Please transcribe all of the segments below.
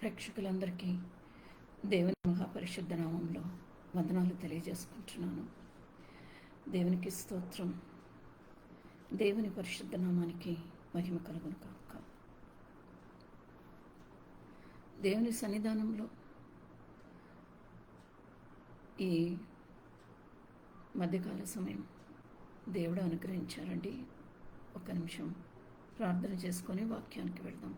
ప్రేక్షకులందరికీ దేవుని మహాపరిశుద్ధ నామంలో వందనాలు తెలియజేసుకుంటున్నాను. దేవునికి స్తోత్రం. దేవుని పరిశుద్ధ నామానికి మహిమ కలుగును కాక. దేవుని సన్నిధానంలో ఈ మధ్యకాల సమయం దేవుడు అనుగ్రహించారండి. ఒక నిమిషం ప్రార్థన చేసుకొని వాక్యానికి వెళ్దాం.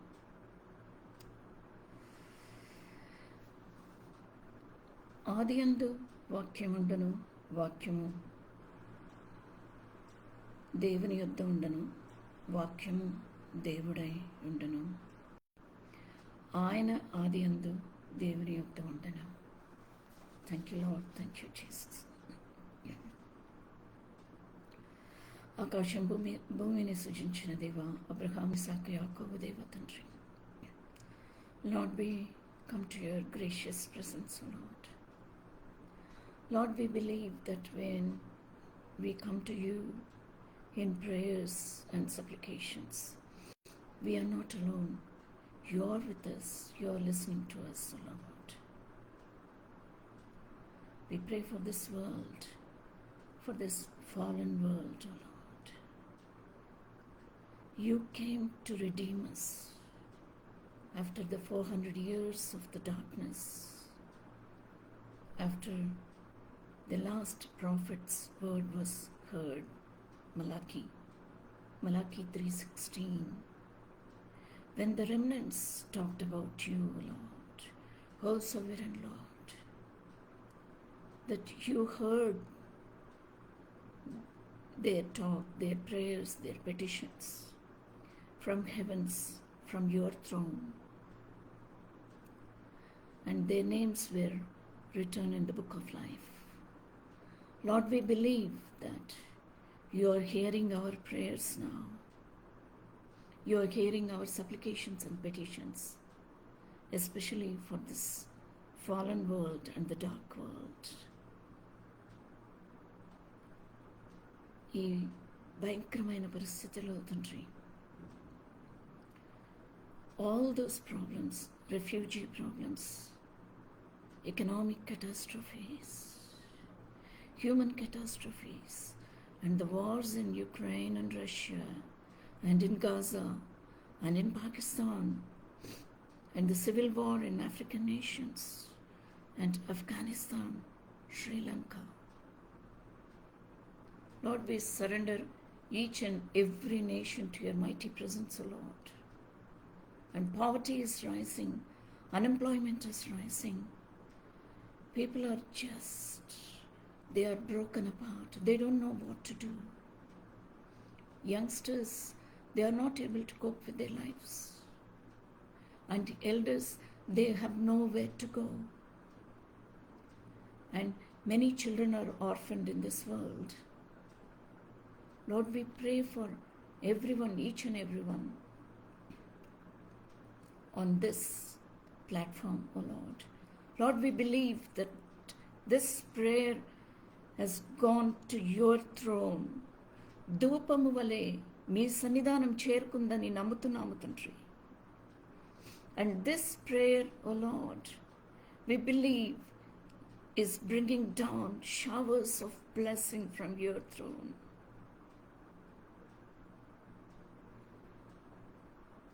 ఆదియందు వాక్యముండను, వాక్యము దేవుని యొద్ద ఉండను, వాక్యము దేవుడై ఉండను. ఆయన ఆదియందు దేవుని యొద్ద ఉండను. Thank you Lord, thank you Jesus. ఆకాశం భూమిని సృజించిన దేవ, అబ్రహాము, ఇసాకు, యాకోబు దేవ తండ్రి, lord we come to your gracious presence, O Lord. Lord, we believe that when we come to you in prayers and supplications, we are not alone. You are with us. You are listening to us, O Lord. We pray for this world, for this fallen world, O Lord. You came to redeem us after the 400 years of the darkness, after the last prophet's word was heard, Malachi 3:16, when the remnants talked about you, Lord, O sovereign Lord, that you heard their talk, their prayers, their petitions from heavens, from your throne, and their names were written in the book of life. Lord, we believe that you are hearing our prayers now. You are hearing our supplications and petitions, especially for this fallen world and the dark world. ఈ భయంకరమైన పరిస్థితిలో తండ్రి, all those problems, refugee problems, economic catastrophes, human catastrophes, and the wars in Ukraine and Russia, and in Gaza, and in Pakistan, and the civil war in African nations, and Afghanistan, Sri Lanka. Lord, we surrender each and every nation to your mighty presence, O Lord. And poverty is rising, unemployment is rising. People are they are broken apart. They don't know what to do. Youngsters, they are not able to cope with their lives. And elders, they have nowhere to go. And many children are orphaned in this world. Lord, we pray for everyone, each and everyone on this platform, O Lord. Lord, we believe that this prayer has gone to your throne. ధూపము వలె మీ సన్నిధానం చేరుకుందని నమ్ముతున్నాము తండ్రి. And this prayer, O Lord, we believe is bringing down showers of blessing from your throne.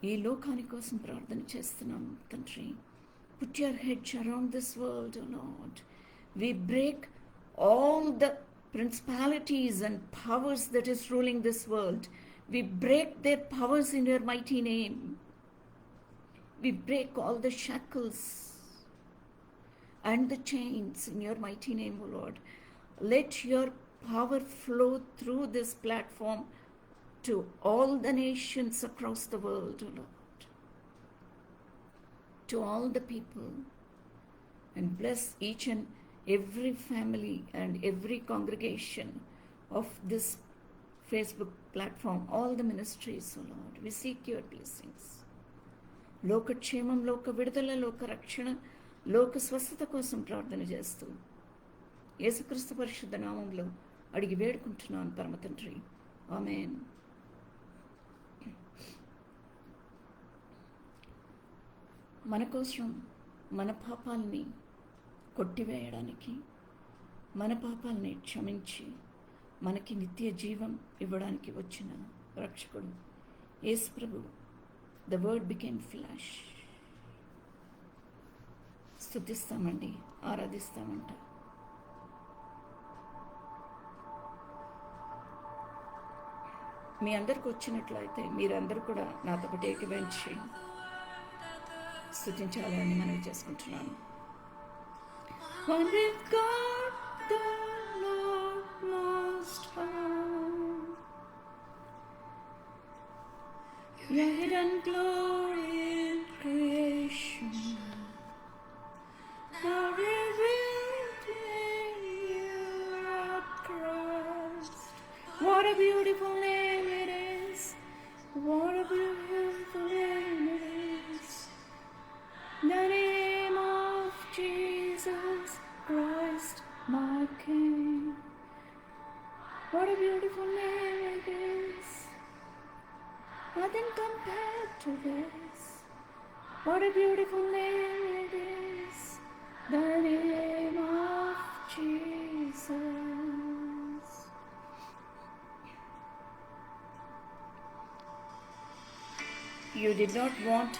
ఈ లోకాని కోసం ప్రార్థన చేస్తున్నాం తండ్రి. Put your hedge around this world, O Lord. We break all the principalities and powers that is ruling this world. We break their powers in your mighty name. We break all the shackles and the chains in your mighty name, O Lord. Let your power flow through this platform to all the nations across the world, O Lord. To all the people, and bless each and every family and every congregation of this Facebook platform, all the ministries, O Lord. We seek your blessings. లోక క్షేమం, లోక విడుదల, లోక రక్షణ, లోక స్వస్థత కోసం ప్రార్థన చేస్తూ యేసుక్రీస్తు పరిశుద్ధ నామంలో అడిగి వేడుకుంటున్నాను పరమ తండ్రి. ఆమేన్. మన కోసం మన పాపాలని కొట్టివేయడానికి, మన పాపాలని క్షమించి మనకి నిత్య జీవం ఇవ్వడానికి వచ్చిన రక్షకుడు యేసు ప్రభు. The word became flesh. స్తుతిస్తామండి, ఆరాధిస్తామంట. మీ అందరికి వచ్చినట్లయితే మీరందరూ కూడా నాతో పాటు ఏకీభవించి స్తుతించాలని మనవి చేసుకుంటున్నాను. One with God the Lord Most High, your hidden glory in creation, now revealed in you are Christ. What a beautiful name it is! What a beautiful name it is! The name of Jesus Christ, my King. What a beautiful name it is! Nothing compared to this. What a beautiful name it is! The name of Jesus. You did not want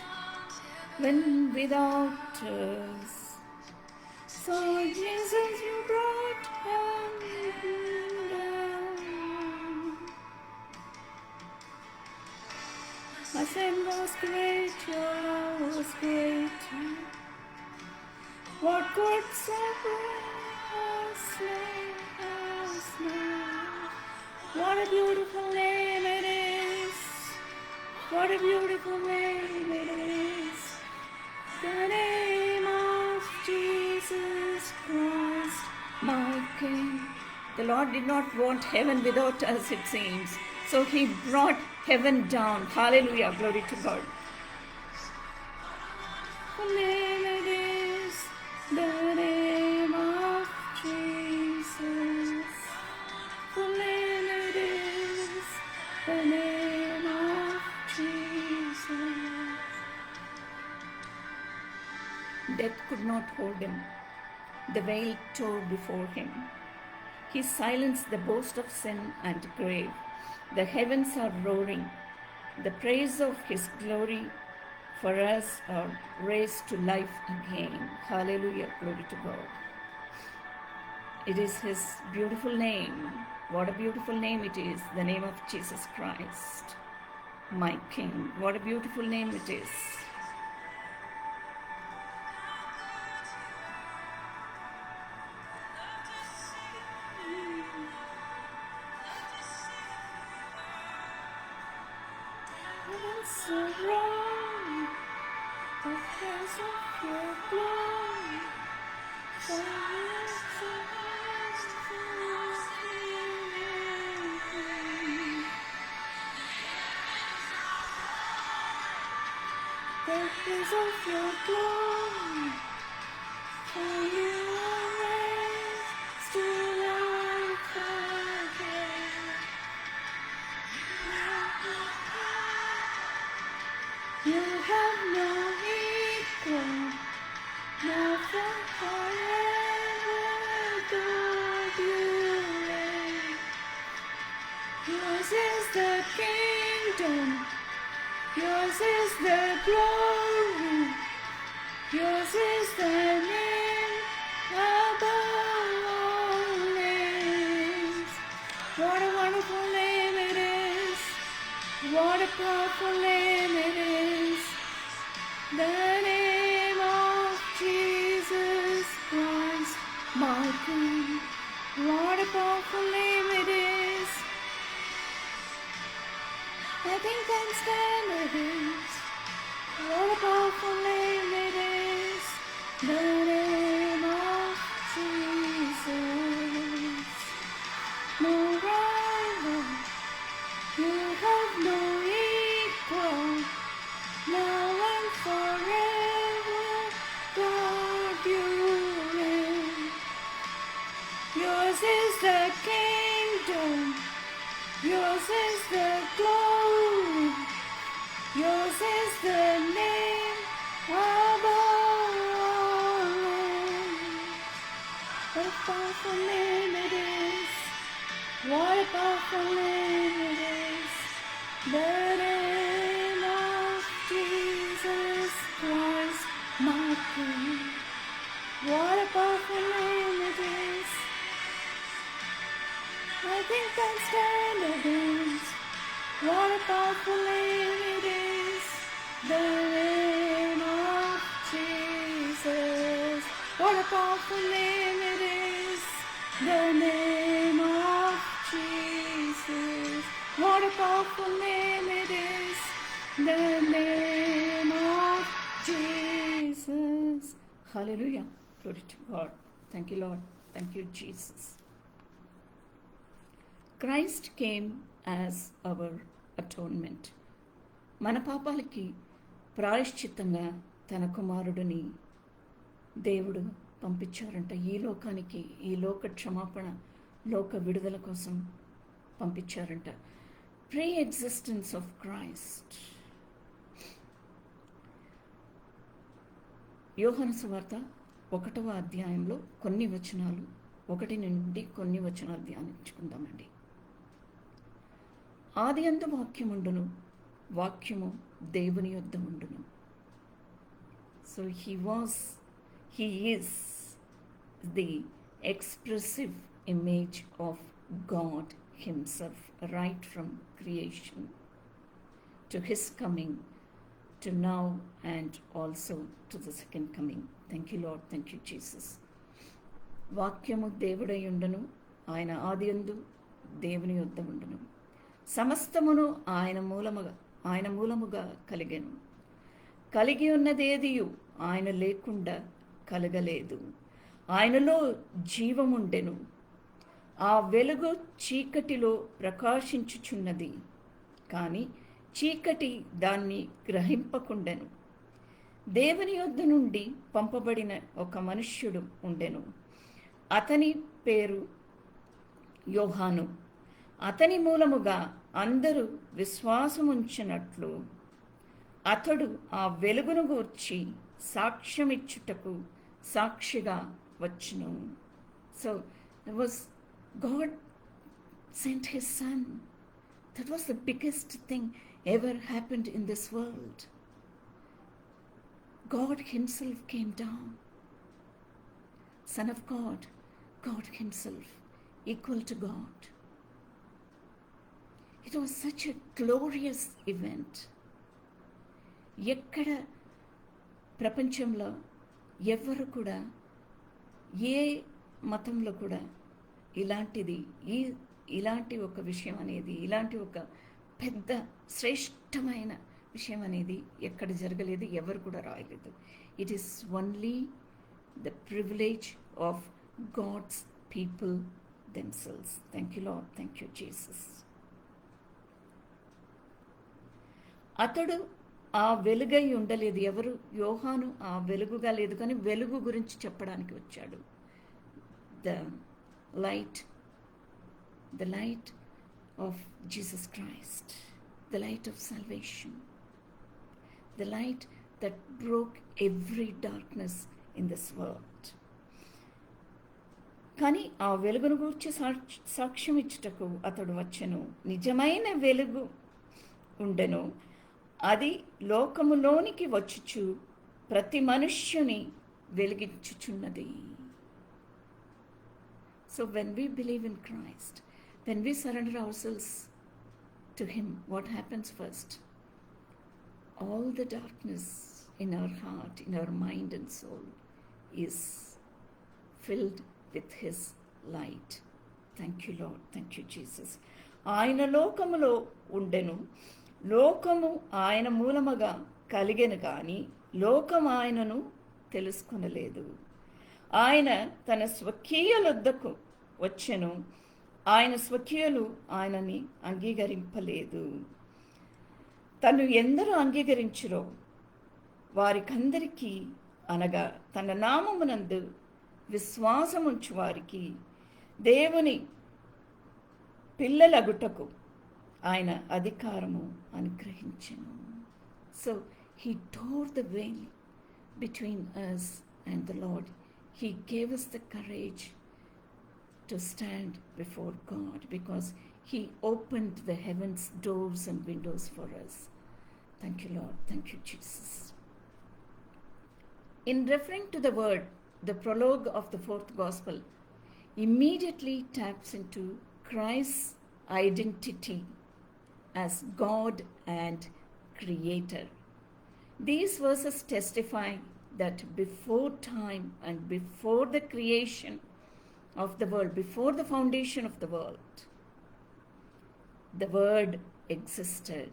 when without us, so Jesus you brought him down. My sin was great, your love was greater. What could separate us now? What a beautiful name it is! What a beautiful name it is! The name of Jesus Christ, my King. The Lord did not want heaven without us, it seems. So He brought heaven down. Hallelujah, glory to God. The name it is, the name of Jesus. The name it is, the name of Jesus. Death could not hold him. The veil tore before him. He silenced the boast of sin and grave. The heavens are roaring. The praise of His glory for us are raised to life again. Hallelujah, glory to God. It is His beautiful name. What a beautiful name it is, the name of Jesus Christ, my King. What a beautiful name it is. Surround the face of your glory, for the face of your glory, for you are raised to life again. You have no equal, nothing forever, God you reign. Yours is the kingdom, yours is the glory, yours is the name above all names. What a wonderful name it is! What a powerful name it is! The name of Jesus Christ, my King. What a powerful name it is! Nothing can stand against. What a powerful name it is! The name of Jesus. No rival, you have no equal, now and forever, God you reign. Yours is the kingdom, yours is the glory, yours is the name above powerful name it is. What a powerful name it is. The name of Jesus Christ, my King. What a powerful name it is. Nothing can stand against. What a powerful name it is. The name of Jesus. What a powerful name it is. The name of Jesus. What a powerful name it is. The name of Jesus. Hallelujah. Glory to God. Thank you, Lord. Thank you, Jesus. Christ came as our atonement. మన పాపాలకి ప్రాయశ్చిత్తంగా తన కుమారుడిని దేవుడు పంపించారంట. ఈ లోకానికి, ఈ లోక క్షమాపణ, లోక విడుదల కోసం పంపించారంట. Pre existence of Christ. Yohanu సువార్త 1వ అధ్యాయంలో కొన్ని వచనాలు, 1 నుండి కొన్ని వచనాలు ధ్యానించుకుందామండి. ఆది అందు వాక్యముండును, వాక్యము దేవుని యొద్ద ఉండును. So he is the expressive image of God himself, right from creation to his coming to now and also to the second coming. Thank you, Lord. Thank you, Jesus. వాక్యము దేవుడై ఉండును, ఆయన ఆదియందు దేవుని యొద్ద ఉండును. సమస్తమును ఆయన మూలముగా కలిగెను. కలిగి ఉన్నదేదియు ఆయన లేకుండా కలగలేదు. ఆయనలో జీవముండెను. ఆ వెలుగు చీకటిలో ప్రకాశించుచున్నది, కానీ చీకటి దాన్ని గ్రహింపకుండెను. దేవుని యొద్ద నుండి పంపబడిన ఒక మనుష్యుడు ఉండెను. అతని పేరు యోహాను. అతని మూలముగా అందరూ విశ్వాసముంచినట్లు అతడు ఆ వెలుగును గూర్చి సాక్ష్యమిచ్చుటకు సాక్షిగా వచ్చును. So God sent his son. That was the biggest thing ever happened in this world. God himself came down. Son of God, God himself, equal to God. It was such a glorious event. ఎక్కడ ప్రపంచంలో ఎవరు కూడా, ఏ మతంలో కూడా ఇలాంటి ఒక విషయం అనేది, ఇలాంటి ఒక పెద్ద శ్రేష్టమైన విషయం అనేది ఎక్కడ జరగలేదు, ఎవరు కూడా రాయలేదు. It is only the privilege of God's people themselves. Thank you Lord. Thank you Jesus. అతడు ఆ వెలుగై ఉండలేదు. ఎవరు? యోహాను ఆ వెలుగుగా లేదు, కానీ వెలుగు గురించి చెప్పడానికి వచ్చాడు. The light of Jesus Christ, the light of salvation, the light that broke every darkness in this world. కానీ ఆ వెలుగును గూర్చి సాక్ష్యం ఇచ్చుటకు అతడు వచ్చెను. నిజమైన వెలుగు ఉండెను. అది లోకములోనికి వచ్చుచు ప్రతి మనుష్యుని వెలిగించుచున్నది. So when we believe in Christ, when we surrender ourselves to him, what happens first? All the darkness in our heart, in our mind and soul is filled with his light. Thank you, Lord. Thank you, Jesus. ఆయన లోకములో ఉండెను. లోకము ఆయన మూలముగా కలిగెను, కానీ లోకం ఆయనను తెలుసుకొనలేదు. ఆయన తన స్వకీయులొద్దకు వచ్చెను, ఆయన స్వకీయులు ఆయనని అంగీకరింపలేదు. తను ఎందరూ అంగీకరించురో వారికందరికీ, అనగా తన నామమునందు విశ్వాసముంచు వారికి దేవుని పిల్లలగుటకు ఆయన అధికారము అనుగ్రహించెను. So he tore the veil between us and the Lord. He gave us the courage to stand before God because He opened the heavens, doors and windows for us. Thank you, Lord. Thank you, Jesus. In referring to the word, the prologue of the fourth gospel immediately taps into Christ's identity as God and Creator. These verses testify that before time and before the creation of the world, before the foundation of the world, the Word existed.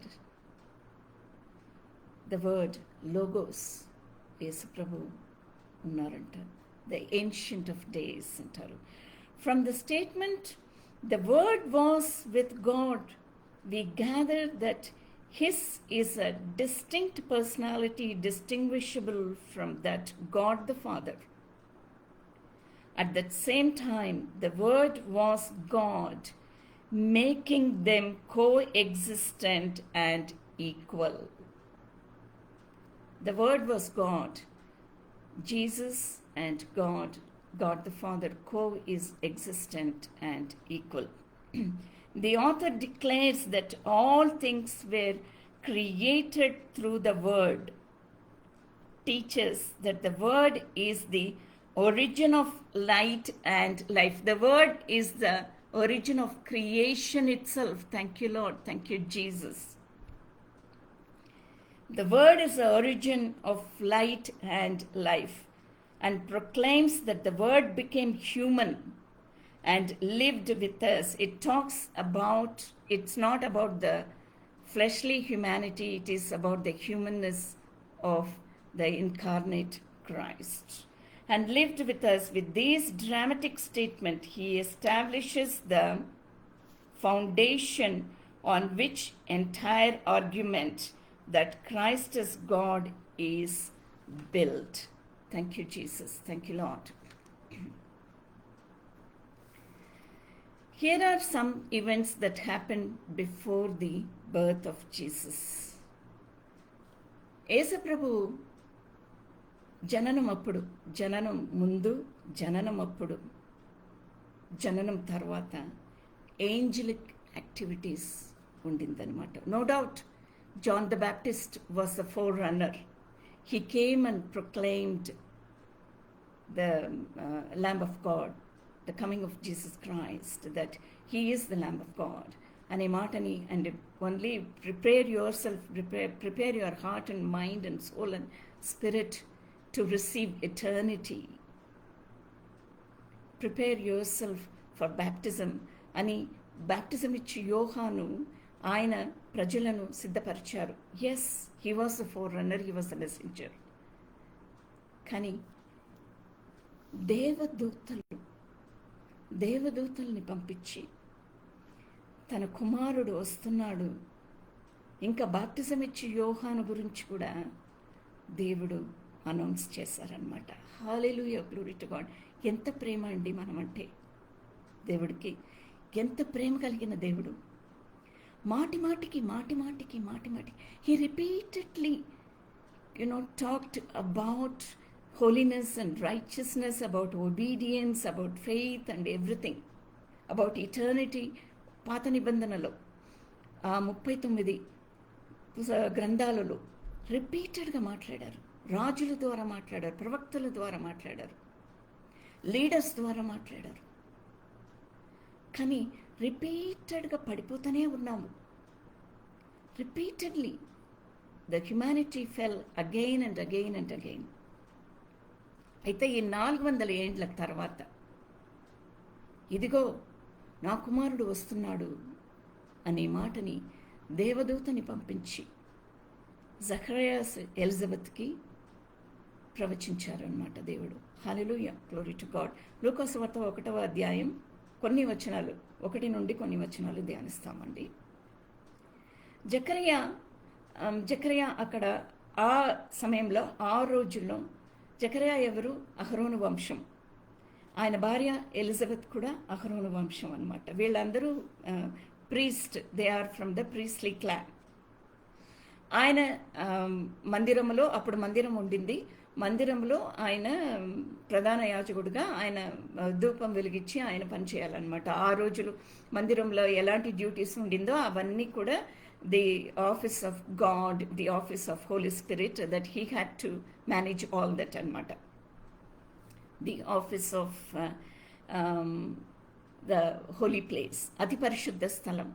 The word Logos, Yesu Prabhu ఉన్నారంట, the ancient of days అంటారు. From the statement, the Word was with God, we gather that His is a distinct personality distinguishable from that God the Father. At that same time, the Word was God, making them coexistent and equal. The Word was God, Jesus and God, God the Father, co-existent and equal. The author declares that all things were created through the Word, teaches that the Word is the origin of light and life. The Word is the origin of creation itself. Thank you, Lord. Thank you, Jesus. The Word is the origin of light and life and proclaims that the Word became human and lived with us. It talks about, it's not about the fleshly humanity, it is about the humanness of the incarnate Christ. And lived with us. With this dramatic statement, he establishes the foundation on which entire argument that Christ is God is built. Thank you, Jesus. Thank you, Lord. Here are some events that happened before the birth of Jesus. Yesu ప్రభు జననం అప్పుడు, జననం ముందు, జననం అప్పుడు, జననం తర్వాత angelic activities ఉండిందనమాట. No doubt John the Baptist was the forerunner. He came and proclaimed the Lamb of God, the coming of Jesus Christ, that He is the Lamb of God. And only prepare yourself, prepare your heart and mind and soul and spirit to receive eternity. Prepare yourself for baptism. అని baptism ఇచ్చి యోహాను ఆయన ప్రజలను సిద్ధపరిచారు. Yes, he was the forerunner, he was the messenger. కానీ దేవదూతల్ని పంపించి తన కుమారుడు వస్తున్నాడు, ఇంకా బాప్టిజం ఇచ్చి యోహాను గురించి కూడా దేవుడు అనౌన్స్ చేశారనమాట. హల్లెలూయా, గ్లోరీ టు గాడ్. ఎంత ప్రేమ అండి మనమంటే దేవుడికి, ఎంత ప్రేమ కలిగిన దేవుడు. మాటి మాటికి he repeatedly talked about holiness and righteousness, about obedience, about faith and everything, about eternity. పాత నిబంధనలో ఆ 39 గ్రంథాలలో రిపీటెడ్గా మాట్లాడారు. రాజుల ద్వారా మాట్లాడారు, ప్రవక్తల ద్వారా మాట్లాడారు, లీడర్స్ ద్వారా మాట్లాడారు. కానీ రిపీటెడ్గా పడిపోతూనే ఉన్నాము. Repeatedly the humanity fell again and again and again. అయితే ఈ 400 ఏండ్ల తర్వాత ఇదిగో నా కుమారుడు వస్తున్నాడు అనే మాటని దేవదూతని పంపించి జకర్యాస్ ఎలిజబెత్కి ప్రవచించారనమాట దేవుడు. హల్లెలూయా, గ్లోరీ టు గాడ్. లూకా సువార్త 1వ అధ్యాయం కొన్ని వచనాలు, 1 నుండి కొన్ని వచనాలు ధ్యానిస్తామండి. జకర్యా అక్కడ ఆ సమయంలో, ఆ రోజుల్లో జకర్యా ఎవరు? అహరోను వంశం. ఆయన భార్య ఎలిజబెత్ కూడా అహరోను వంశం అనమాట. వీళ్ళందరూ priest, they are from the priestly clan. ఆయన మందిరంలో, అప్పుడు మందిరం ఉండింది, మందిరంలో ఆయన ప్రధాన యాజకుడిగా ఆయన ధూపం వెలిగించి ఆయన పనిచేయాలన్నమాట. ఆ రోజులు మందిరంలో ఎలాంటి డ్యూటీస్ ఉండిందో అవన్నీ కూడా the office of God, the office of Holy Spirit, that he had to manage all that అనమాట. The office of the holy place, అతి పరిశుద్ధ స్థలం,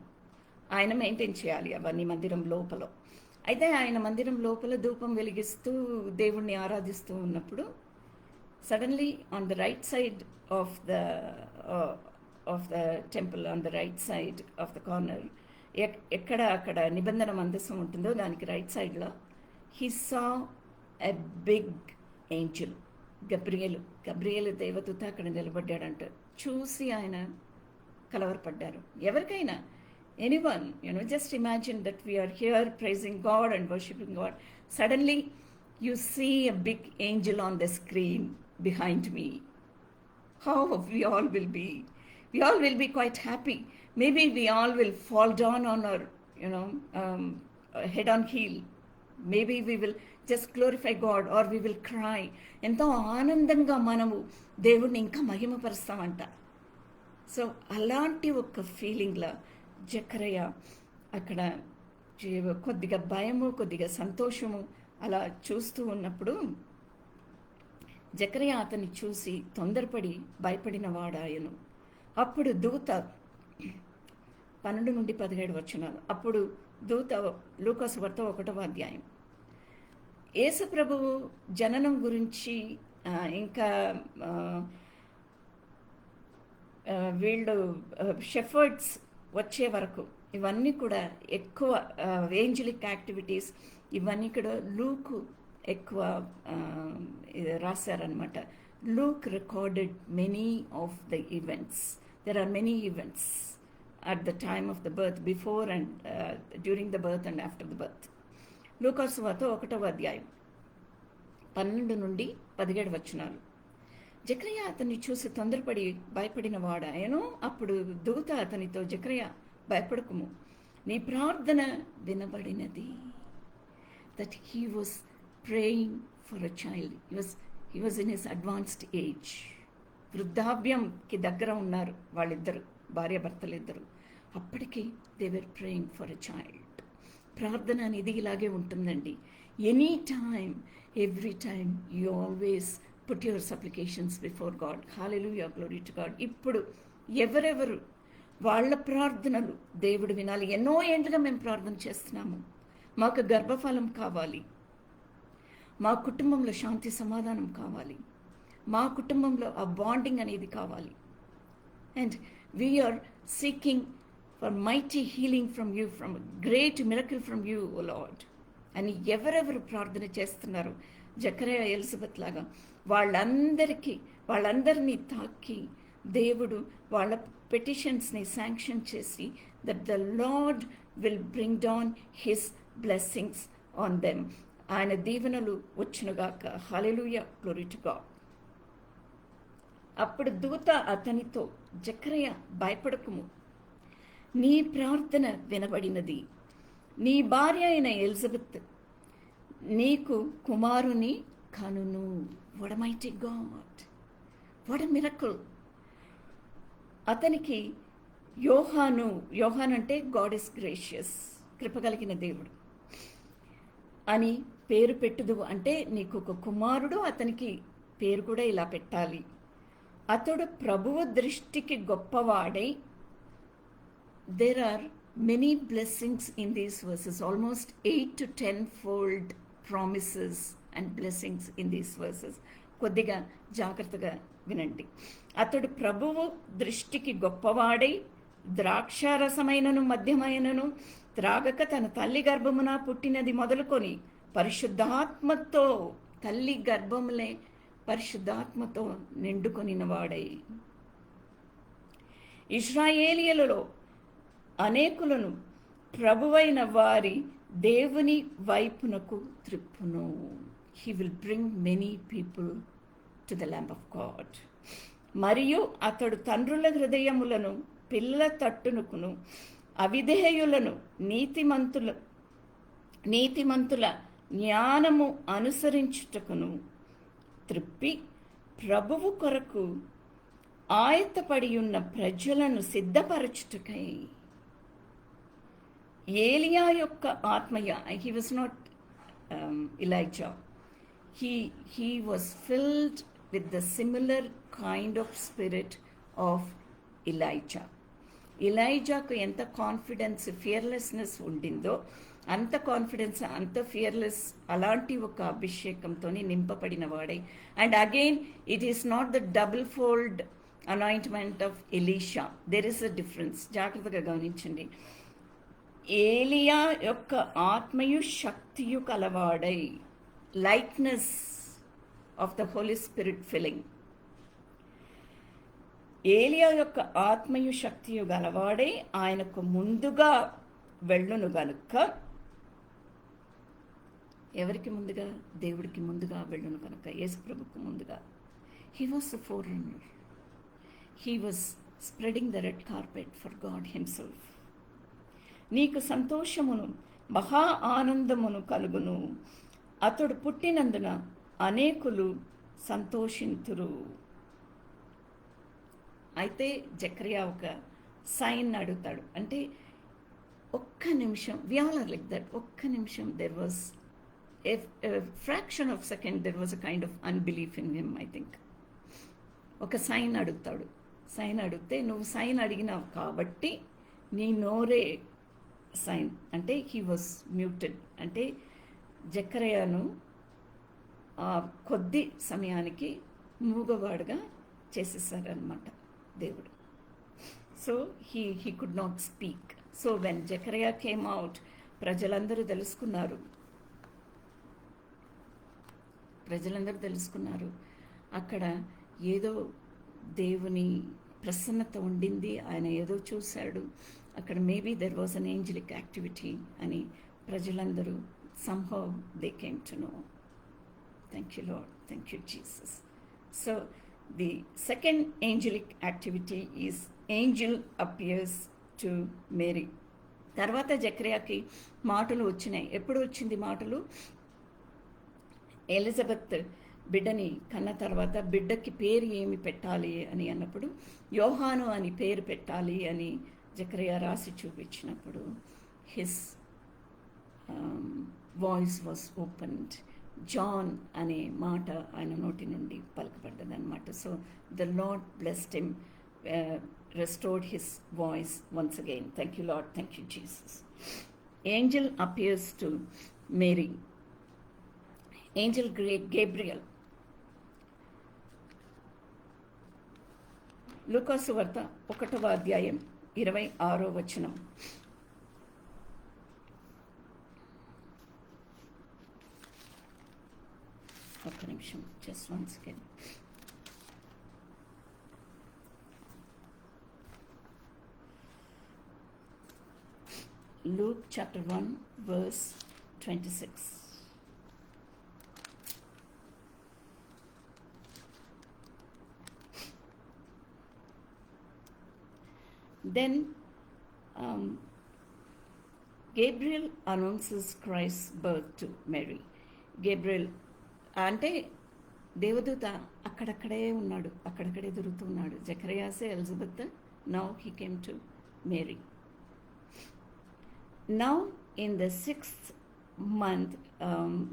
ఆయన మెయింటైన్ చేయాలి అవన్నీ మందిరం లోపల. అయితే ఆయన మందిరం లోపల ధూపం వెలిగిస్తూ దేవుణ్ణి ఆరాధిస్తూ ఉన్నప్పుడు suddenly on the right side of the temple, on the right side of the corner, ఎక్కడ అక్కడ నిబంధన మందసం ఉంటుందో దానికి రైట్ సైడ్లో he saw a big angel, గబ్రియేలు దేవదూత అక్కడ నిలబడ్డాడంట. చూసి ఆయన కలవరపడ్డారు. ఎవరికైనా, anyone, just imagine that we are here praising God and worshiping God. Suddenly you see a big angel on the screen behind me. How we all will be. We all will be quite happy. Maybe we all will fall down on our, head on heel. Maybe we will just glorify God or we will cry. ఎంతో ఆనందంగా మనము దేవుడిని ఇంకా మహిమపరుస్తామంట. So అలాంటి ఒక ఫీలింగ్లో జకరయ్య అక్కడ కొద్దిగా భయము, కొద్దిగా సంతోషము అలా చూస్తూ ఉన్నప్పుడు జకరయ్య అతన్ని చూసి తొందరపడి భయపడిన వాడాయను. అప్పుడు దూత 12-17 వచనాలు. అప్పుడు దూత, లూకాసు వార్త 1వ అధ్యాయం, యేసు ప్రభువు జననం గురించి ఇంకా వీళ్ళు షెఫర్డ్స్ వచ్చే వరకు ఇవన్నీ కూడా ఎక్కువ ఏంజలిక్ యాక్టివిటీస్ ఇవన్నీ కూడా లూకు ఎక్కువ రాశారనమాట. Luke recorded many of the events. There are many events at the time of the birth, before and during the birth and after the birth. లూకాసు వార్త 1వ అధ్యాయం 12-17 వచనాలు. జకరయ్య అతన్ని చూసి తొందరపడి భయపడిన వాడాయను. అప్పుడు దూత అతనితో, జకరయ్య భయపడకుము, నీ ప్రార్థన వినబడినది. That he was praying for a child. He was in his advanced age. వృద్ధాప్యంకి దగ్గర ఉన్నారు వాళ్ళిద్దరు, భార్యాభర్తలు ఇద్దరు. అప్పటికి they were praying for a child. ప్రార్థన అనేది ఇలాగే ఉంటుందండి. Any time, every time you always put your supplications before God. Hallelujah, glory to God. ఇప్పుడు ఎవరెవరు వాళ్ళ ప్రార్థనలు దేవుడు వినాలి. ఎన్నో ఏండ్లుగా మేము ప్రార్థన చేస్తున్నాము, మాకు గర్భఫలం కావాలి, మా కుటుంబంలో శాంతి సమాధానం కావాలి, మా కుటుంబంలో ఆ బాండింగ్ అనేది కావాలి. And we are seeking for mighty healing from you, from great miracle from you, O Lord అని ఎవరెవరు ప్రార్థన చేస్తున్నారు, జకరయ్య, ఎలిజబెత్ లాగా వాళ్ళందరినీ తాకి దేవుడు వాళ్ళ పెటిషన్స్ని శాంక్షన్ చేసి that the Lord will bring down his blessings on them. ఆయన దీవెనలు వచ్చునుగాక. హల్లెలూయా, గ్లోరీ టు గాడ్. అప్పుడు దూత అతనితో, జకరయ్య భయపడకుము, నీ ప్రార్థన వినబడినది. నీ భార్య అయిన ఎలిజబెత్ నీకు కుమారుని కనును. What a mighty God, what a miracle. అతనికి యోహాను అంటే గాడ్ ఇస్ గ్రేషియస్, కృపగలిగిన దేవుడు అని పేరు పెట్టుదు. అంటే నీకు ఒక కుమారుడు, అతనికి పేరు కూడా ఇలా పెట్టాలి. అతడు ప్రభువు దృష్టికి గొప్పవాడై. There are many blessings in these verses, almost 8 to 10-fold promises and blessings in these verses. కొద్దిగా జాగ్రత్తగా వినండి. అతడు ప్రభువు దృష్టికి గొప్పవాడై ద్రాక్షారసమైనను మద్యమైనను త్రాగక తన తల్లి గర్భమున పుట్టినది మొదలుకొని పరిశుద్ధాత్మతో, తల్లి గర్భములే పరిశుద్ధాత్మతో నిండుకొనిన వాడై ఇశ్రాయేలీయులలో అనేకులను ప్రభువైన వారి దేవుని వైపునకు త్రిప్పును. He will bring many people to the lamp of God. మరియు అతడు తండ్రుల హృదయములను పిల్లల తట్టునుకును, అవిధేయులను నీతిమంతుల జ్ఞానము అనుసరించుటకును త్రిప్పి ప్రభువు కొరకు ఆయత్తపడి ఉన్న ప్రజలను సిద్ధపరచుటకై ఏలియా యొక్క ఆత్మయ, he was not Elijah, he was filled with the similar kind of spirit of Elijah. ఎలైజాకు ఎంత కాన్ఫిడెన్స్, ఫియర్లెస్నెస్ ఉండిందో అంత కాన్ఫిడెన్స్, అంత ఫియర్లెస్, అలాంటి ఒక అభిషేకంతో నింపబడిన వాడై. And again it is not the double fold anointment of Elisha. There is a difference. జాగ్రత్తగా గమనించండి. ఏలియా యొక్క ఆత్మయు శక్తియు కలవాడై, likeness of the Holy Spirit filling. Eliya యొక్క ఆత్మయు శక్తియు గలవాడై ఆయనకు ముందుగా వెళ్ళును గనుక, ఎవరికి ముందుగా? దేవుడికి ముందుగా వెళ్ళును కనుక, యేసు ప్రభుకు ముందుగా. He was the forerunner. He was spreading the red carpet for God himself. నీకు సంతోషమును మహా ఆనందమును కలుగును, అతడు పుట్టినందున అనేకులు సంతోషింతురు. అయితే జకరియా ఒక సైన్ అడుగుతాడు. అంటే ఒక్క నిమిషం, we all are like that. ఒక్క నిమిషం, there was a fraction of second, there was a kind of unbelief in him, I think. ఒక సైన్ అడుగుతాడు. సైన్ అడిగితే, నువ్వు సైన్ అడిగినావు కాబట్టి నీ నోరే సైన్. అంటే హీ వాజ్ మ్యూటెడ్. అంటే జకరియను కొద్ది సమయానికి మూగవాడుగా చేసేసారనమాట దేవుడు. So he could not speak. So when Zechariah came out, ప్రజలందరూ తెలుసుకున్నారు అక్కడ ఏదో దేవుని ప్రసన్నత ఉండింది, ఆయన ఏదో చూశాడు అక్కడ. Maybe there was an angelic activity అని ప్రజలందరూ somehow they came to know. Thank you, Lord. Thank you, Jesus. So the second angelic activity is angel appears to Mary. తర్వాత జకరియాకి మాటలు వచ్చినాయి. ఎప్పుడు వచ్చింది మాటలు? ఎలిజబెత్ బిడ్డని కన్న తర్వాత బిడ్డకి పేరు ఏమి పెట్టాలి అని అన్నప్పుడు యోహాను అని పేరు పెట్టాలి అని జకరియా రాసి చూపించినప్పుడు his voice was opened. John అనే మాట ఆయన నోటి నుండి పలకబడ్డది అనమాట. So the Lord blessed him, restored his voice once again. Thank you, Lord. Thank you, Jesus. Angel appears to Mary. Angel Gabriel. లూకాసు వార్త 1వ అధ్యాయం 26వ వచనం. ఒక్క నిమిషం, just one second. Luke chapter 1 verse 26. Then Gabriel announces Christ's birth to Mary. Gabriel అంటే దేవదూత అక్కడక్కడే ఉన్నాడు, అక్కడక్కడే దొరుకుతున్నాడు. జకరియాసే Elizabeth. Now he came to Mary. Now in the 6th month,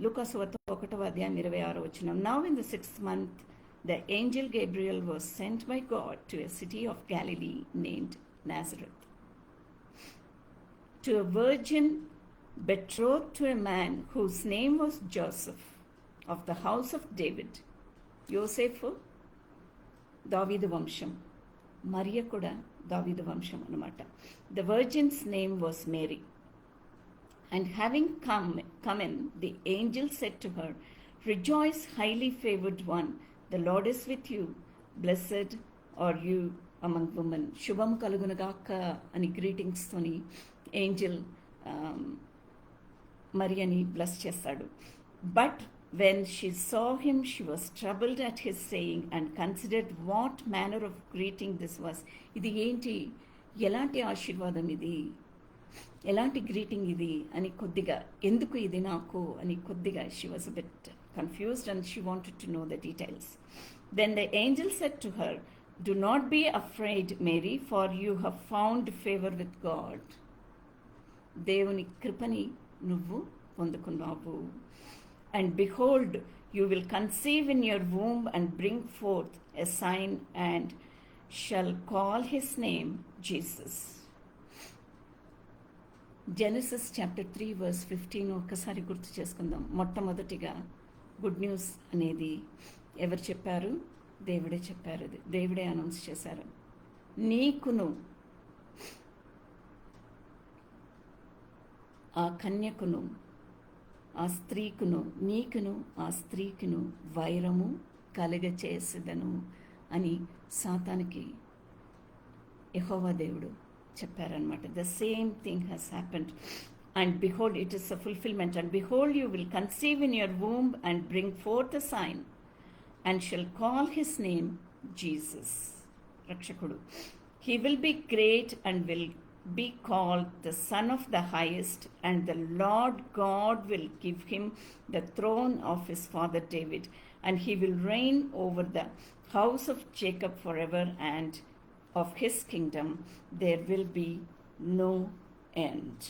లూకాసు వార్త 1వ అధ్యాయం 26వ వచనం. Now in the 6th month, the angel Gabriel was sent by God to a city of Galilee named Nazareth, to a virgin betrothed to a man whose name was Joseph, of the house of David. యోసేఫు దావీదు వంశం, మరియ కూడా దావీదు వంశం అన్నమాట. The virgin's name was Mary. And having come in, the angel said to her, "Rejoice, highly favored one, the Lord is with you. Blessed are you among women." శుభం కలుగునగాక అని greetings తోని Angel మరియని bless చేస్తాడు. But when she saw him, she was troubled at his saying and considered what manner of greeting this was. ఇది ఏంటి, ఎలాంటి ఆశీర్వాదం ఇది, ఎలాంటి గ్రీటింగ్ ఇది అని కొద్దిగా, ఎందుకు ఇది నాకు అని కొద్దిగా she was a bit confused and she wanted to know the details. Then the angel said to her, "Do not be afraid, Mary, for you have found favor with God." దేవుని కృపని నువ్వు పొందుకున్నావు. And behold, you will conceive in your womb and bring forth a sign and shall call his name Jesus. Genesis chapter 3 verse 15 ఒక్కసారి గుర్తు చేసుకుందాం. మొట్టమొదటిగా good news అనేది ఎవరు చెప్పారు? దేవుడే చెప్పారు. దేవుడే అనౌన్స్ చేశారు. నీకును ఆ కన్యకును ఆ స్త్రీకును నీకును ఆ స్త్రీకును వైరము కలుగచేసేదను అని సాతానికి యెహోవా దేవుడు చెప్పారనమాట. The same thing has happened. And behold, it is a fulfillment. And behold, you will conceive in your womb and bring forth a sign, and shall call his name Jesus. Rakshakudu. He will be great and will be called the Son of the Highest, and the Lord God will give him the throne of his father David, and he will reign over the house of Jacob forever, and of his kingdom there will be no end.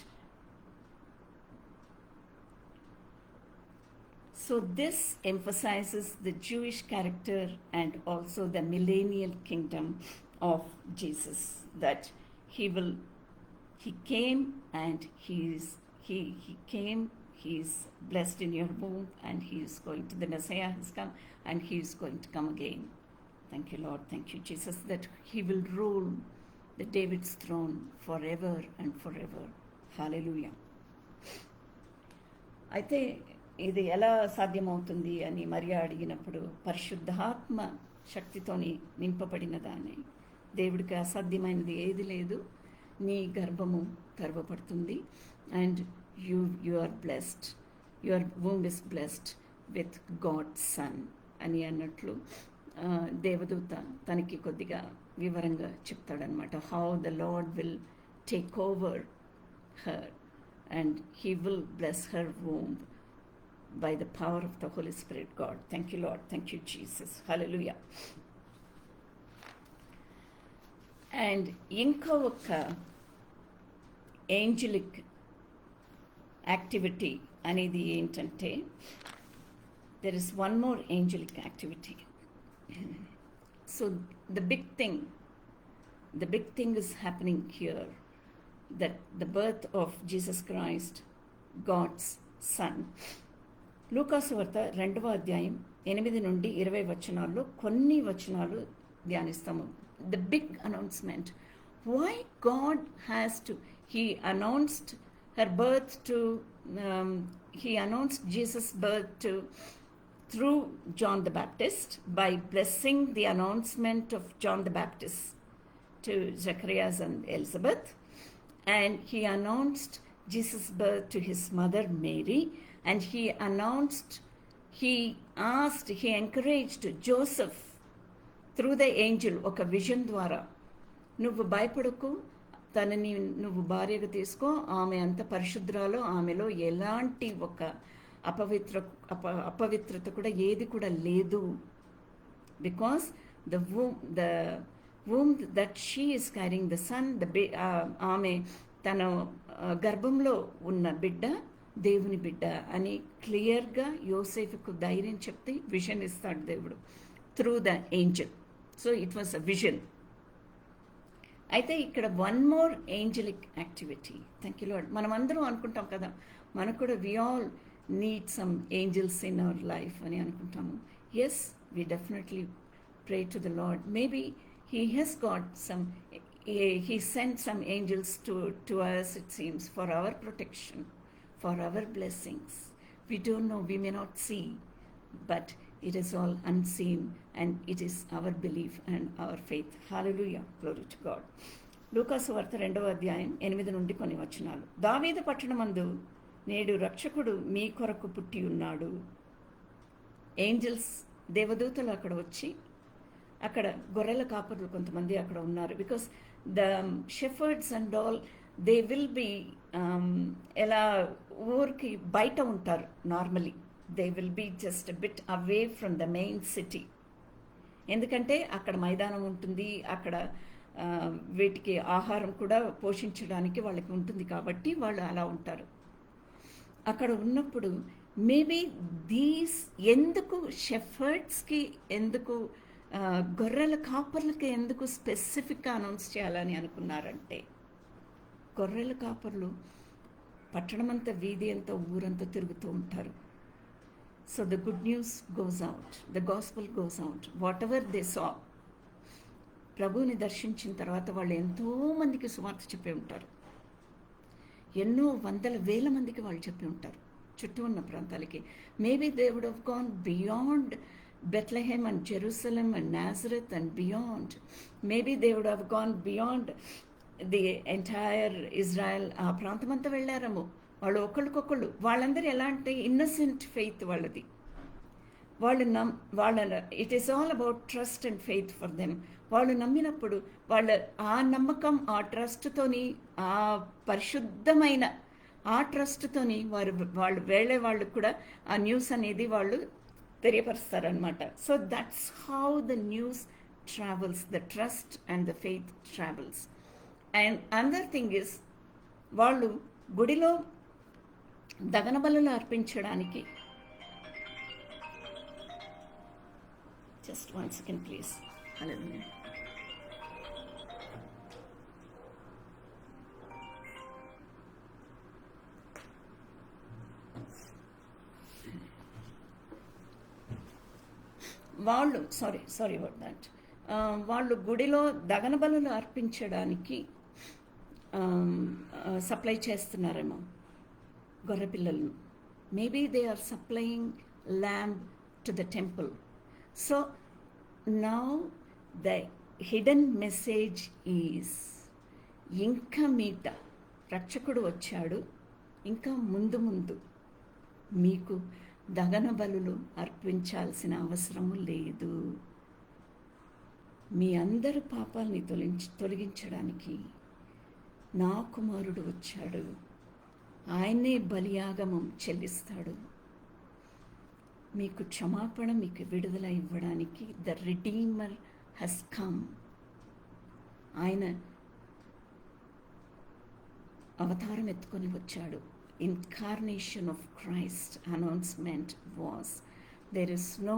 So this emphasizes the Jewish character and also the millennial kingdom of Jesus, that he came and he is blessed in your womb, and he is going to, the Messiah has come and he is going to come again. Thank you, Lord. Thank you, Jesus, that he will rule the David's throne forever and forever. Hallelujah. అయితే ఇది ఎలా సాధ్యమవుతుంది అని మరియా అడిగినప్పుడు, పరిశుద్ధాత్మ శక్తితోని నింపబడిన దాన్ని, దేవుడికి అసాధ్యమైనది ఏది లేదు, నీ గర్భము గర్వపడుతుంది, and you are blessed, your womb is blessed with God's son అని అన్నట్లు దేవదూత తనకి కొద్దిగా వివరంగా చెప్తాడనమాట. How the Lord will take over her and he will bless her womb by the power of the Holy Spirit, God. Thank you, Lord. Thank you, Jesus. Hallelujah. And inka oka angelic activity anedi entante, there is one more angelic activity. So the big thing is happening here, that the birth of Jesus Christ, God's Son. లూకాసు వార్త 2వ అధ్యాయం 8 నుండి 20 వచనాల్లో కొన్ని వచనాలు ధ్యానిస్తాము. The big announcement, why God has to, he announced her birth to, he announced Jesus birth to through John the Baptist by blessing the announcement of John the Baptist to Zacharias and Elizabeth, and he announced Jesus' birth to his mother Mary, and he encouraged Joseph through the angel ఒక vision ద్వారా, నువ్వు భయపడకు, తనని నువ్వు భార్యగా తీసుకో, ఆమె అంత పరిశుద్రాలో, ఆమెలో ఎలాంటి ఒక అపవిత్రత కూడా ఏది కూడా లేదు, because the womb that she is carrying, the son, ఆమె తన గర్భంలో ఉన్న బిడ్డ దేవుని బిడ్డ అని క్లియర్గా యోసేఫ్కు ధైర్యం చెప్తే విజన్ ఇస్తాడు దేవుడు through the angel. So it was a vision. అయితే ఇక్కడ one more angelic activity. Thank you Lord. మనం అందరం అనుకుంటాం కదా, మనకు కూడా we all need some angels in our life అని అనుకుంటాము. Yes, we definitely pray to the Lord. Maybe he has got some, he sent some angels to us, it seems, for our protection, for our blessings. We don't know, we may not see, but it is all unseen, and it is our belief and our faith. Hallelujah. Glory to God. లూకాసు వార్త 2వ అధ్యాయం 8 నుండి కొన్ని వచనాలు. దావీదు పట్టణమందు నేడు రక్షకుడు మీ కొరకు పుట్టి ఉన్నాడు. ఏంజల్స్, దేవదూతలు అక్కడ వచ్చి, అక్కడ గొర్రెల కాపరులు కొంతమంది అక్కడ ఉన్నారు. Because the shepherds and all, they will be ఎలా ఊరికి బయట ఉంటారు normally, they will be just bit away from the main city. ఎందుకంటే అక్కడ మైదానం ఉంటుంది, అక్కడ వీటికి ఆహారం కూడా పోషించడానికి వాళ్ళకి ఉంటుంది కాబట్టి వాళ్ళు అలా ఉంటారు. అక్కడ ఉన్నప్పుడు మేబీ దీస్ ఎందుకు షెఫర్డ్స్కి, ఎందుకు గొర్రెల కాపర్లకి ఎందుకు స్పెసిఫిక్గా అనౌన్స్ చేయాలని అనుకున్నారంటే, గొర్రెల కాపర్లు పట్టణమంతా, వీధి అంతా, ఊరంతా తిరుగుతూ ఉంటారు. So the good news goes out, the gospel goes out, what ever they saw. ప్రభువుని దర్శించిన తర్వాత వాళ్ళు ఎంతోమందికి సువార్త చెప్పి ఉంటారు, ఎన్నో వందల వేల మందికి వాళ్ళు చెప్పి ఉంటారు చుట్టూ ఉన్న ప్రాంతాలకి. Maybe they would have gone beyond Bethlehem and Jerusalem and Nazareth and beyond. Maybe they would have gone beyond the entire Israel. ఆ ప్రాంతమంతా వెళ్ళారేమో వాళ్ళు ఒకళ్ళకొకళ్ళు. వాళ్ళందరూ ఎలా అంటే ఇన్నసెంట్ ఫెయిత్ వాళ్ళది. వాళ్ళ it is all about trust and faith for them. వాళ్ళు నమ్మినప్పుడు వాళ్ళ ఆ నమ్మకం, ఆ ట్రస్ట్తోని, ఆ పరిశుద్ధమైన ఆ ట్రస్ట్తోని వాళ్ళు వెళ్ళే వాళ్ళు కూడా ఆ న్యూస్ అనేది వాళ్ళు తెలియపరుస్తారనమాట. So that's how the news travels, the trust and the faith travels. And another thing is, వాళ్ళు గుడిలో దహన బలులు అర్పించడానికి, జస్ట్ 1 second ప్లీజ్. హల్లెలూయా. వాళ్ళు సారీ అబౌట్ దట్. వాళ్ళు గుడిలో దహన బలులు అర్పించడానికి సప్లై చేస్తున్నారేమో గొర్రెపిల్లలను. Maybe they are supplying lamb to the temple. So now the hidden message is, ఇంకా మీట రక్షకుడు వచ్చాడు, ఇంకా ముందు ముందు మీకు దహన బలులు అర్పించాల్సిన అవసరము లేదు. మీ అందరి పాపాలని తొలగించడానికి నా కుమారుడు వచ్చాడు, ఆయనే బలియాగమం చెల్లిస్తాడు, మీకు క్షమాపణ, మీకు విడుదల ఇవ్వడానికి ద రిడీమర్ హస్ కమ్. ఆయన అవతారం ఎత్తుకొని వచ్చాడు. Incarnation of Christ announcement was, there is no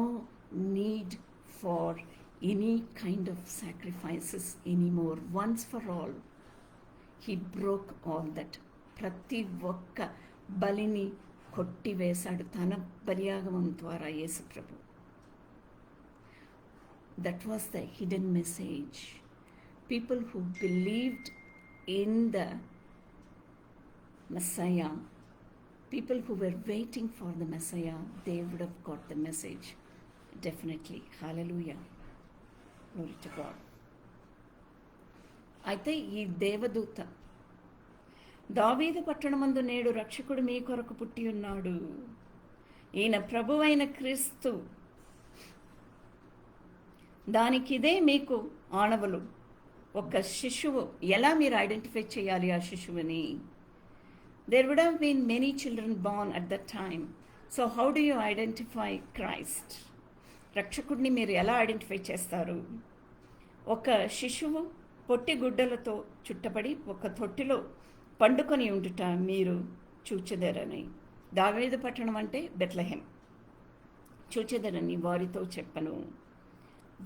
need for any kind of sacrifices anymore. Once for all, he broke all that. ప్రతి ఒక్క బలిని కొట్టివేశాడు తన బలియాగమం ద్వారా యేసు ప్రభు. That was the hidden message. People who believed in the Messiah, people who were waiting for the Messiah, they would have got the message. Definitely. Hallelujah. Glory to God. అయితే ఈ దేవదూత, దావీదు పట్టణమందు నేడు రక్షకుడు మీ కొరకు పుట్టి ఉన్నాడు, ఈయన ప్రభువైన క్రీస్తు, దానికిదే మీకు ఆనవలు. ఒక శిశువు, ఎలా మీరు ఐడెంటిఫై చేయాలి ఆ శిశువుని? There would have been many children born at that time. So how do you identify Christ? రక్షకుడిని మీరు ఎలా ఐడెంటిఫై చేస్తారు? ఒక శిశువు పొట్టి గుడ్డలతో చుట్టబడి ఒక తొట్టిలో పండుకొని ఉండుట మీరు చూచెదరని. దావీదు పట్టణం అంటే బెత్లెహెం. చూచెదరని వారితో చెప్పను.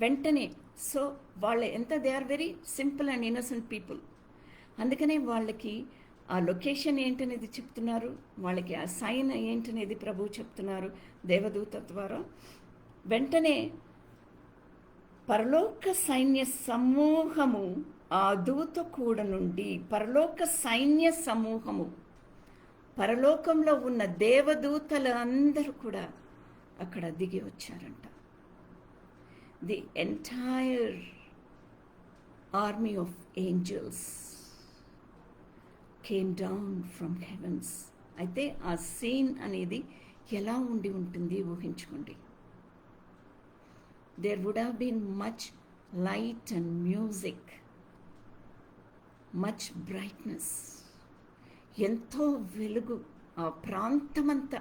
వెంటనే, సో వాళ్ళు ఎంత, they are very simple and innocent people. అందుకనే వాళ్ళకి ఆ లొకేషన్ ఏంటనేది చెప్తున్నారు, వాళ్ళకి ఆ సైన్ ఏంటనేది ప్రభువు చెప్తున్నారు దేవదూత ద్వారా. వెంటనే పరలోక సైన్య సమూహము ఆ దూత కూడా నుండి, పరలోక సైన్య సమూహము, పరలోకంలో ఉన్న దేవదూతలు అందరూ కూడా అక్కడ దిగి వచ్చారంట. The entire army of angels came down from heavens. అయితే ఆ సీన్ అనేది ఎలా ఉండి ఉంటుంది ఊహించుకోండి. There would have been much light and music, much brightness. ఎంతో వెలుగు ఆ ప్రాంతమంతా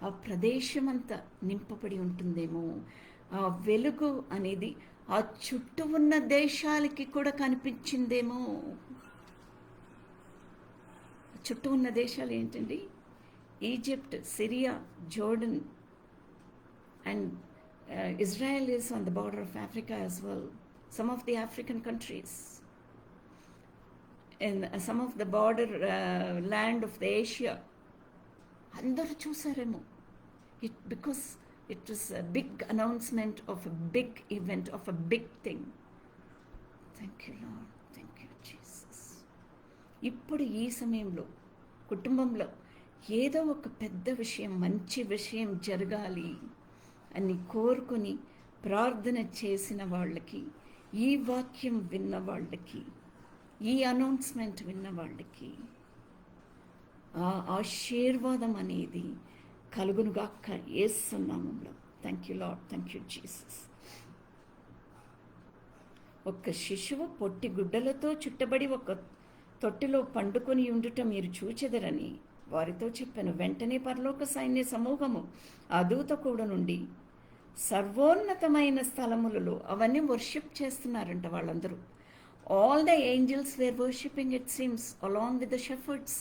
ఆ ప్రదేశమంతా నింపబడి ఉంటుందేమో. ఆ వెలుగు అనేది ఆ చుట్టూ ఉన్న దేశాలకి కూడా కనిపించిందేమో. చుట్టూ ఉన్న దేశాలు ఏంటండి? Egypt, Syria, Jordan, and Israel is on the border of Africa as well. Some of the African countries, in some of the border land of the Asia. అందరూ చూసారేమో. Because it was a big announcement of a big event, of a big thing. Thank you, Lord. Thank you, Jesus. ఇప్పుడు ఈ సమయంలో కుటుంబంలో ఏదో ఒక పెద్ద విషయం, మంచి విషయం జరగాలి అని కోరుకొని ప్రార్థన చేసిన వాళ్ళకి, ఈ వాక్యం విన్న వాళ్ళకి, ఈ అనౌన్స్మెంట్ విన్న వాళ్ళకి ఆ ఆశీర్వాదం అనేది కలుగునుగాక యేసు నామములో. Thank you Lord, thank you Jesus. ఒక శిశువు పొట్టి గుడ్డలతో చుట్టబడి ఒక తొట్టిలో పండుకొని ఉండుట మీరు చూచెదరని వారితో చెప్పాను. వెంటనే పరలోక సైన్య సమూహము ఆ దూత కూడా నుండి సర్వోన్నతమైన స్థలములలో అవన్నీ వర్షిప్ చేస్తున్నారంట వాళ్ళందరూ. All the angels were worshipping, it seems, along with the shepherds.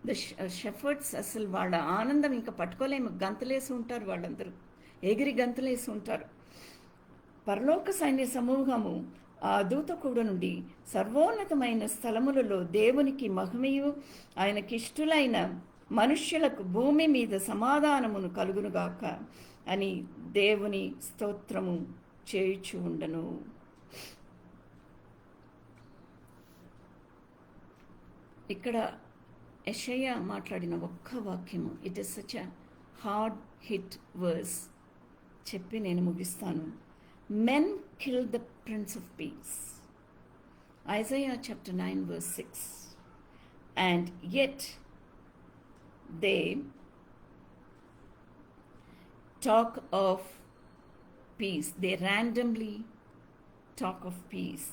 The shepherds అసలు వాళ్ళ ఆనందం ఇంకా పట్టుకోలేము. గంతులేసి ఉంటారు వాళ్ళందరూ, ఎగిరి గంతులేసి ఉంటారు. పరలోక సైన్య సమూహము ఆ దూత కూడా నుండి సర్వోన్నతమైన స్థలములలో దేవునికి మహిమయు ఆయనకిష్టులైన మనుష్యులకు భూమి మీద సమాధానమును కలుగునుగాక అని దేవుని స్తోత్రము చేయుచు ఉండను. ఇక్కడ యెషయా మాట్లాడిన ఒక్క వాక్యము, it is such a hard hit verse చెప్పి నేను ముగిస్తాను. Men killed the Prince of Peace. Isaiah chapter 9 verse 6. And yet they talk of peace. They randomly talk of peace.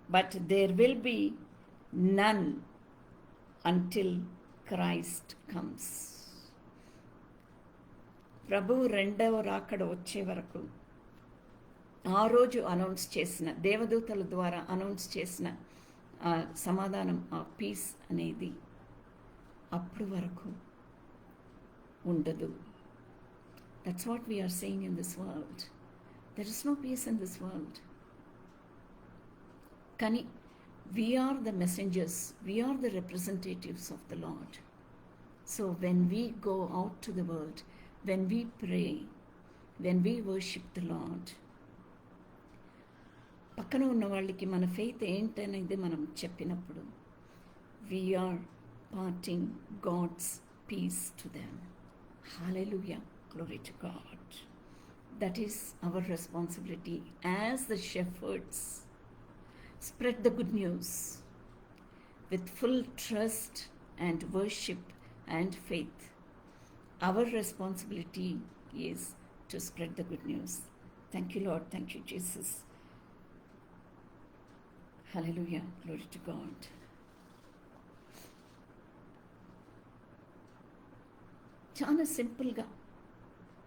But there will be none until Christ comes. ప్రభు రెండవ రాకడ వచ్చే వరకు ఆ రోజు announce చేసిన, దేవదూతల ద్వారా అనౌన్స్ చేసిన సమాధానం, ఆ పీస్ అనేది అప్పుడు వరకు ఉండదు. That's what we're saying in this world. There is no peace in this world. కానీ we're the messengers, we're the representatives of the Lord. So when we go out to the world, when we pray, when we worship the Lord, పక్కన ఉన్న వాళ్ళకి మన faith ఏంటనేది మనం చెప్పినప్పుడు we're parting God's peace to them. Hallelujah, glory to God. That is our responsibility as the shepherds. Spread the good news with full trust and worship and faith. Our responsibility is to spread the good news. Thank you Lord, thank you Jesus. Hallelujah, glory to God. చాలా సింపుల్గా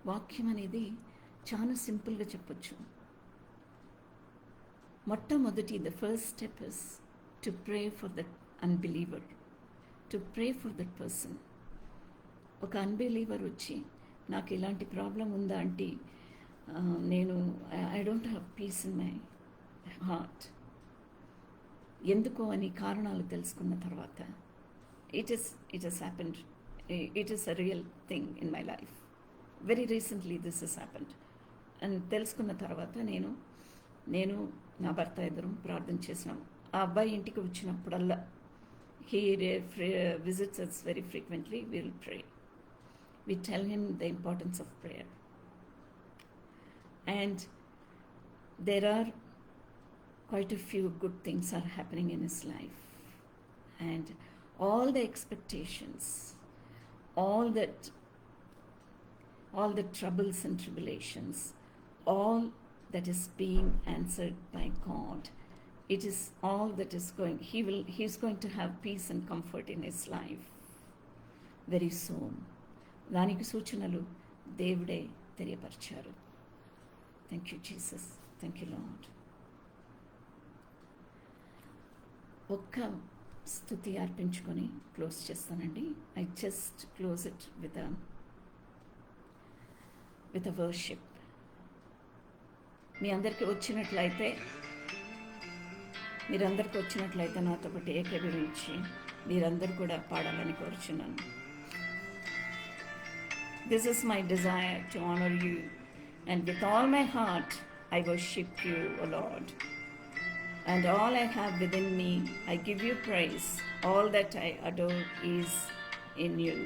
వాక్యం అనేది చాలా సింపుల్గా చెప్పొచ్చు. మొట్టమొదటి the first step is to pray for that unbeliever, to pray for that person. ఒక unbeliever వచ్చి నాకు ఇలాంటి ప్రాబ్లం ఉందా అంటే నేను I don't have piece in my heart, ఎందుకో అని కారణాలు తెలుసుకున్న తర్వాత it has happened. It is a real thing in my life. Very recently this has happened. And తెలుసుకున్న తర్వాత నేను నా భర్త ఇద్దరం ప్రార్థన చేసినాం. ఆ అబ్బాయి ఇంటికి వచ్చినప్పుడల్లా he visits us very frequently. We will pray. We tell him the importance of prayer. And there are quite a few good things are happening in his life, and all the expectations, all the troubles and tribulations, all that is being answered by God. It is all that is going, he's going to have peace and comfort in his life very soon. దానికి సూచనలు దేవుడే తెలియపరిచారు. Thank you Jesus, thank you Lord. ఒక్క స్తుతి అర్పించుకొని close చేస్తానండి. I just close it with a worship. మీరందరికీ వచ్చినట్లయితే నాతో ఒకటి ఏకీభవించి మీరందరూ కూడా పాడాలని కోరుచున్నాను. This is my desire to honor you, and with all my heart I worship you, O Lord. And all I have within me, I give you praise. All that I adore is in you.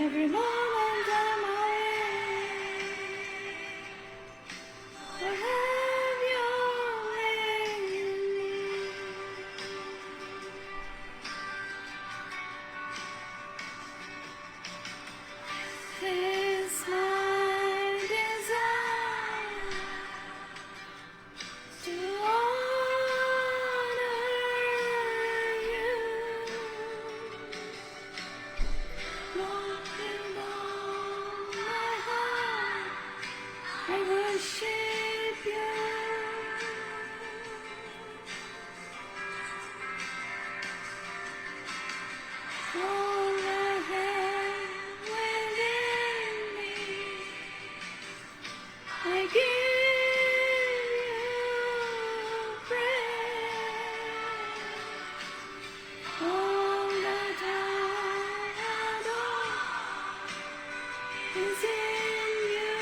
Every moment I'm awake, Lord, have your way in me. It's my desire to honor you, Lord. With all my heart, I worship you. All I have within me, I give you praise. All that I adore is in you.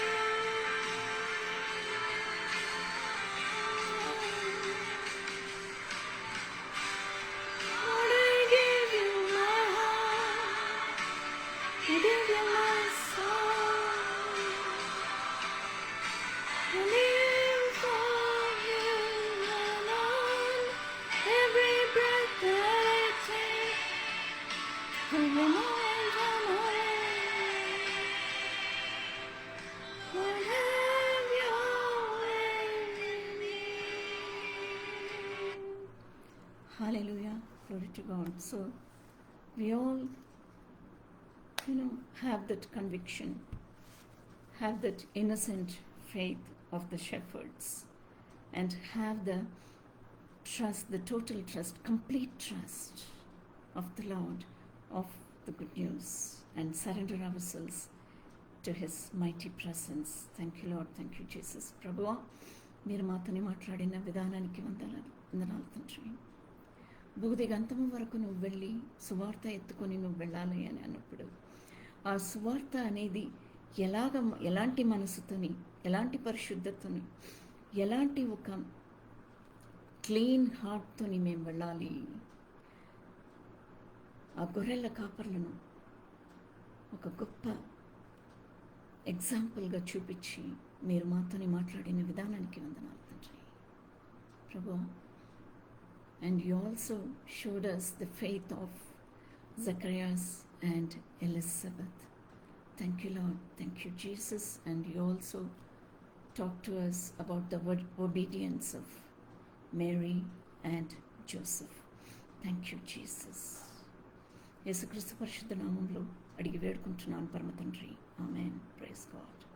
Lord, I give you my heart, I give you my soul. I live for you alone. Every breath that I take, every moment I'm awake, Lord, have your way in me. Hallelujah, glory to God. So we all, have that conviction, have that innocent faith of the shepherds, and have the trust, the total trust, complete trust of the Lord, of the good news, and surrender ourselves to His mighty presence. Thank you, Lord. Thank you, Jesus. ప్రభువా, మీరు మాతోని మాట్లాడిన విధానానికి వందనాలు తండ్రి. భూదిగంతము వరకు నువ్వు వెళ్ళి సువార్త ఎత్తుకొని నువ్వు వెళ్ళాలి అని అన్నప్పుడు ఆ సువార్త అనేది ఎలాంటి మనసుతోని, ఎలాంటి పరిశుద్ధతని, ఎలాంటి ఒక క్లీన్ హార్ట్తోని మేము వెళ్ళాలి. ఆ గొర్రెల కాపర్లను ఒక గొప్ప ఎగ్జాంపుల్గా చూపించి మీరు మాతోని మాట్లాడిన విధానానికి వందనాలు తండ్రి. ప్రభువా, and you also showed us the faith of Zacharias and Elizabeth. Thank you, Lord. Thank you, Jesus. And you also talk to us about the obedience of Mary and Joseph. Thank you, Jesus. యేసుక్రీస్తు పరిశుద్ధ నామంలో అడిగి వేడుకుంటున్నాను పరమ తండ్రి. Amen. Praise God.